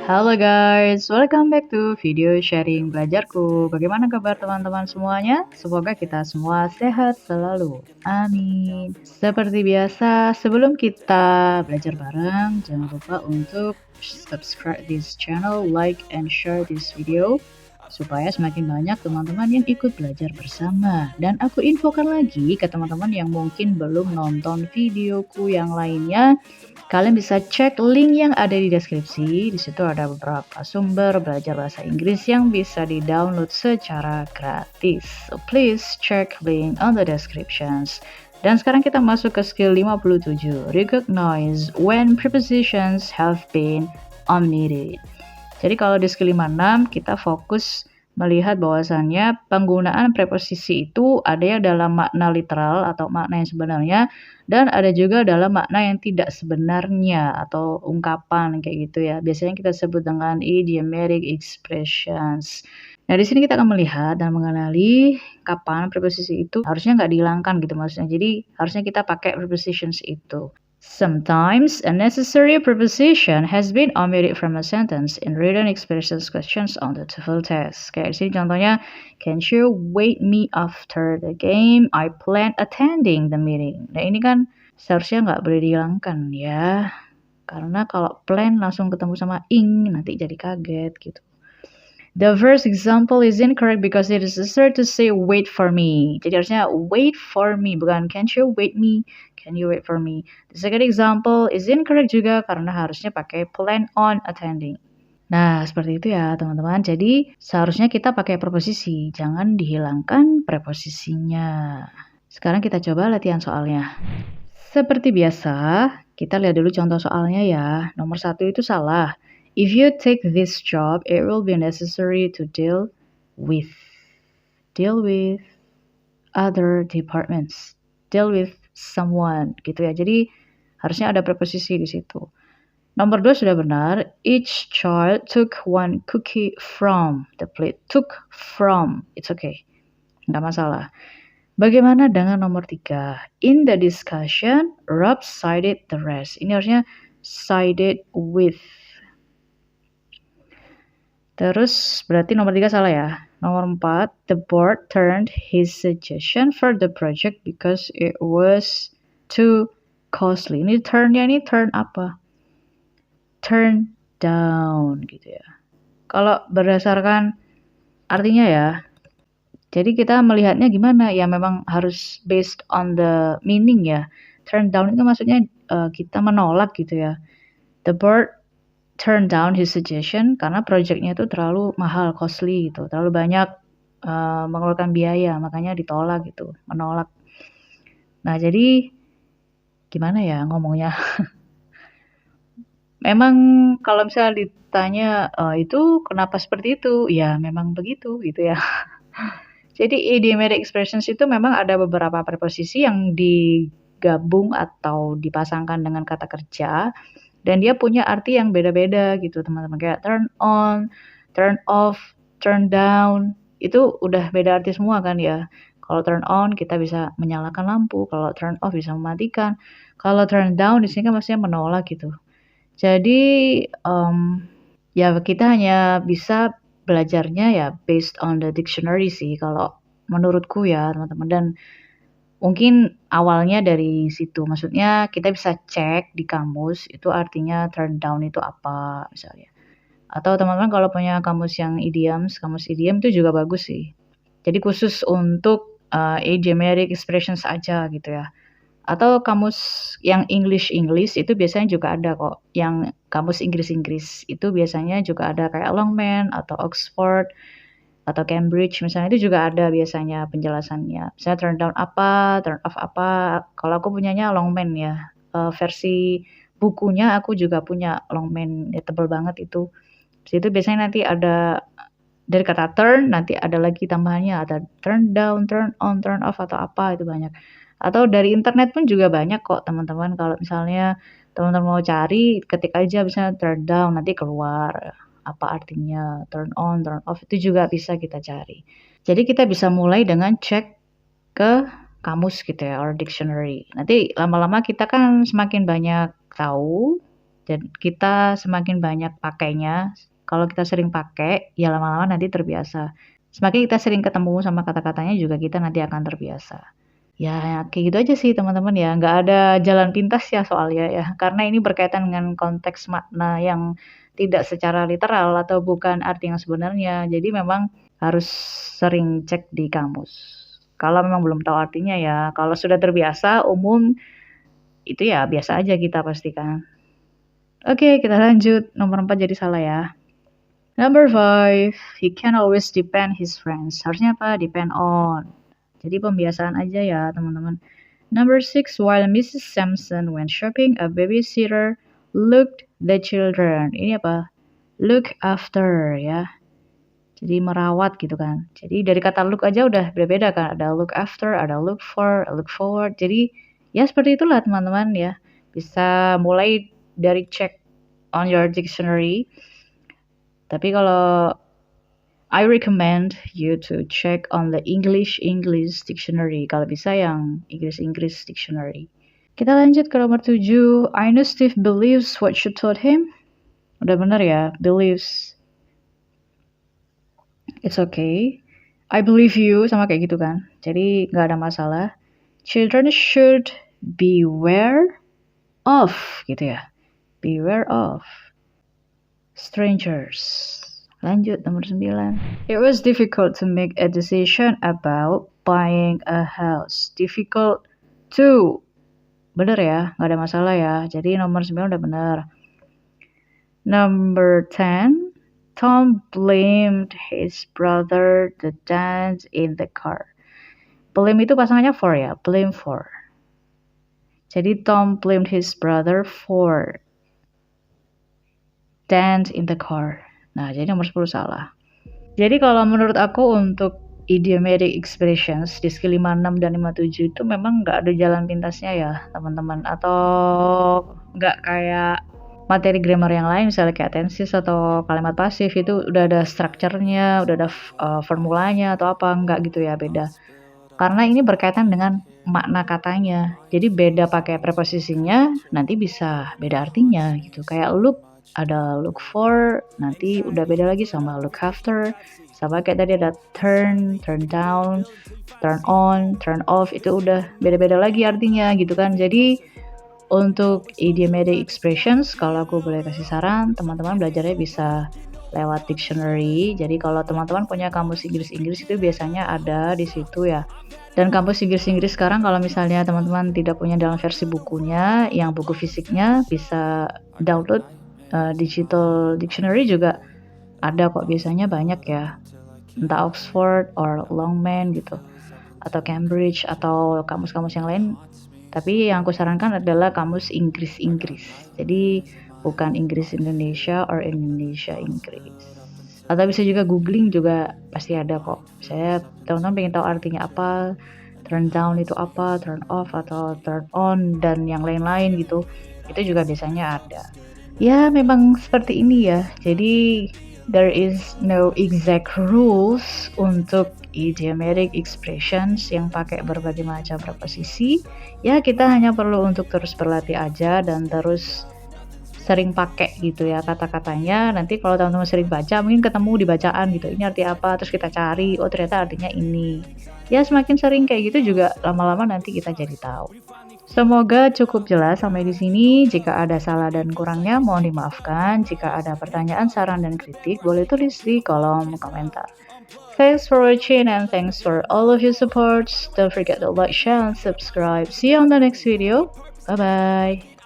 Halo guys, welcome back to video sharing belajarku. Bagaimana kabar teman-teman semuanya? Semoga kita semua sehat selalu. Amin. Seperti biasa, sebelum kita belajar bareng, jangan lupa untuk subscribe this channel, like and share this video supaya semakin banyak teman-teman yang ikut belajar bersama. Dan aku infokan lagi ke teman-teman yang mungkin belum nonton videoku yang lainnya. Kalian bisa cek link yang ada di deskripsi. Di situ ada beberapa sumber belajar bahasa Inggris yang bisa di-download secara gratis. So please check link on the descriptions. Dan sekarang kita masuk ke skill 57. Recognize when prepositions have been omitted. Jadi kalau di skill 56 kita fokus melihat bahwasannya penggunaan preposisi itu ada yang dalam makna literal atau makna yang sebenarnya, dan ada juga dalam makna yang tidak sebenarnya atau ungkapan kayak gitu ya. Biasanya kita sebut dengan idiomatic expressions. Nah, di sini kita akan melihat dan mengenali kapan preposisi itu harusnya nggak dihilangkan gitu maksudnya. Jadi harusnya kita pakai prepositions itu. Sometimes a necessary preposition has been omitted from a sentence in written expressions questions on the TOEFL test. Kayak di sini contohnya, can you wait me after the game? I plan attending the meeting. Nah ini kan seharusnya nggak boleh dihilangkan ya, karena kalau plan langsung ketemu sama ing nanti jadi kaget gitu. The first example is incorrect because it is necessary to say wait for me. Jadi harusnya wait for me, bukan can you wait me, can you wait for me. The second example is incorrect juga karena harusnya pakai plan on attending. Nah, seperti itu ya teman-teman. Jadi seharusnya kita pakai preposisi, jangan dihilangkan preposisinya. Sekarang kita coba latihan soalnya. Seperti biasa, kita lihat dulu contoh soalnya ya. Nomor 1 itu salah. If you take this job, it will be necessary to deal with other departments, deal with someone gitu ya. Jadi harusnya ada preposisi di situ. Nomor 2 sudah benar. Each child took one cookie from the plate. Took from, it's okay, nggak masalah. Bagaimana dengan nomor 3? In the discussion, Rob sided the rest. Ini harusnya sided with. Terus berarti nomor 3 salah ya. Nomor 4, the board turned his suggestion for the project because it was too costly. Ini turn-nya ini turn apa? Turn down gitu ya. Kalau berdasarkan artinya ya, jadi kita melihatnya gimana? Ya memang harus based on the meaning ya. Turn down itu maksudnya kita menolak gitu ya. The board turn down his suggestion karena projectnya itu terlalu mahal, costly gitu, terlalu banyak mengeluarkan biaya, makanya ditolak gitu, menolak. Nah jadi gimana ya ngomongnya? Memang kalau misalnya ditanya itu kenapa seperti itu, ya memang begitu gitu ya. Jadi idiomatic expressions itu memang ada beberapa preposisi yang digabung atau dipasangkan dengan kata kerja. Dan dia punya arti yang beda-beda gitu teman-teman. Kayak turn on, turn off, turn down. Itu udah beda arti semua kan ya. Kalau turn on kita bisa menyalakan lampu. Kalau turn off bisa mematikan. Kalau turn down di sini kan maksudnya menolak gitu. Jadi ya kita hanya bisa belajarnya ya based on the dictionary sih kalau menurutku ya teman-teman. Dan mungkin awalnya dari situ, maksudnya kita bisa cek di kamus itu artinya turn down itu apa misalnya. Atau teman-teman kalau punya kamus yang idioms, kamus idiom itu juga bagus sih. Jadi khusus untuk idiomatic expressions aja gitu ya. Atau kamus yang English itu biasanya juga ada kok. Yang kamus Inggris itu biasanya juga ada kayak Longman atau Oxford atau Cambridge misalnya, itu juga ada biasanya penjelasannya. Misalnya turn down apa, turn off apa. Kalau aku punyanya Longman ya. Versi bukunya aku juga punya Longman, ya tebel banget itu. Di situ biasanya nanti ada dari kata turn, nanti ada lagi tambahannya, ada turn down, turn on, turn off atau apa, itu banyak. Atau dari internet pun juga banyak kok teman-teman. Kalau misalnya teman-teman mau cari, ketik aja misalnya turn down, nanti keluar apa artinya, turn on, turn off, itu juga bisa kita cari. Jadi kita bisa mulai dengan cek ke kamus gitu ya, or dictionary. Nanti lama-lama kita kan semakin banyak tahu, Dan kita semakin banyak pakainya, kalau kita sering pakai, ya lama-lama nanti terbiasa. Semakin kita sering ketemu sama kata-katanya juga kita nanti akan terbiasa. Ya kayak gitu aja sih teman-teman ya, nggak ada jalan pintas ya soalnya ya, karena ini berkaitan dengan konteks makna yang tidak secara literal atau bukan arti yang sebenarnya. Jadi memang harus sering cek di kamus. Kalau memang belum tahu artinya ya, kalau sudah terbiasa umum itu ya biasa aja kita pastikan. Oke, kita lanjut. Nomor 4 jadi salah ya. Number 5, he can always depend his friends. Harusnya apa? Depend on. Jadi pembiasaan aja ya, teman-teman. Number 6, while Mrs. Sampson went shopping, a babysitter looked the children. Ini apa? Look after ya. Jadi merawat gitu kan. Jadi dari kata look aja udah berbeda kan. Ada look after, ada look for, look forward. Jadi ya seperti itulah teman-teman ya. Bisa mulai dari check on your dictionary. Tapi kalau I recommend you to check on the English dictionary. Kalau bisa yang Inggris dictionary. Kita lanjut ke nomor 7. I know Steve believes what you told him. Udah benar ya, believes. It's okay. I believe you, sama kayak gitu kan. Jadi nggak ada masalah. Children should beware of, gitu ya. Beware of strangers. Lanjut, nomor 9. It was difficult to make a decision about buying a house. Difficult to. Bener ya, nggak ada masalah ya. Jadi nomor 9 udah bener. Number 10. Tom blamed his brother to dance in the car. Blame itu pasangannya for ya, blame for. Jadi Tom blamed his brother for dance in the car. Nah, jadi nomor 10 salah. Jadi kalau menurut aku untuk idiomatic expressions di skill 56 dan 57 itu memang nggak ada jalan pintasnya ya, teman-teman. Atau nggak kayak materi grammar yang lain, misalnya kayak tenses atau kalimat pasif itu udah ada strukturnya, udah ada formulanya atau apa, nggak gitu ya, beda. Karena ini berkaitan dengan makna katanya. Jadi beda pakai preposisinya, nanti bisa beda artinya gitu. Kayak look, ada look for, nanti udah beda lagi sama look after. Sama kayak tadi ada turn, turn down, turn on, turn off, itu udah beda-beda lagi artinya gitu kan. Jadi untuk idiomatic expressions, kalau aku boleh kasih saran, teman-teman belajarnya bisa lewat dictionary. Jadi kalau teman-teman punya kamus Inggris itu biasanya ada di situ ya. Dan kamus Inggris sekarang kalau misalnya teman-teman tidak punya dalam versi bukunya, yang buku fisiknya bisa download digital dictionary juga ada kok, biasanya banyak ya. Entah Oxford or Longman gitu. Atau Cambridge atau kamus-kamus yang lain. Tapi yang aku sarankan adalah kamus Inggris. Jadi bukan Inggris Indonesia or Indonesia Inggris. Atau bisa juga googling juga pasti ada kok. Saya teman-teman pengen tahu artinya apa, turn down itu apa, turn off atau turn on dan yang lain-lain gitu. Itu juga biasanya ada. Ya memang seperti ini ya. Jadi there is no exact rules untuk idiomatic expressions yang pakai berbagai macam preposisi. Ya kita hanya perlu untuk terus berlatih aja dan terus sering pakai gitu ya kata-katanya. Nanti kalau teman-teman sering baca, mungkin ketemu di bacaan gitu, ini arti apa, terus kita cari, oh ternyata artinya ini. Ya semakin sering kayak gitu juga lama-lama nanti kita jadi tahu. Semoga cukup jelas sampai di sini. Jika ada salah dan kurangnya mohon dimaafkan. Jika ada pertanyaan, saran dan kritik boleh tulis di kolom komentar. Thanks for watching and thanks for all of your support. Don't forget to like, share, and subscribe. See you on the next video. Bye bye.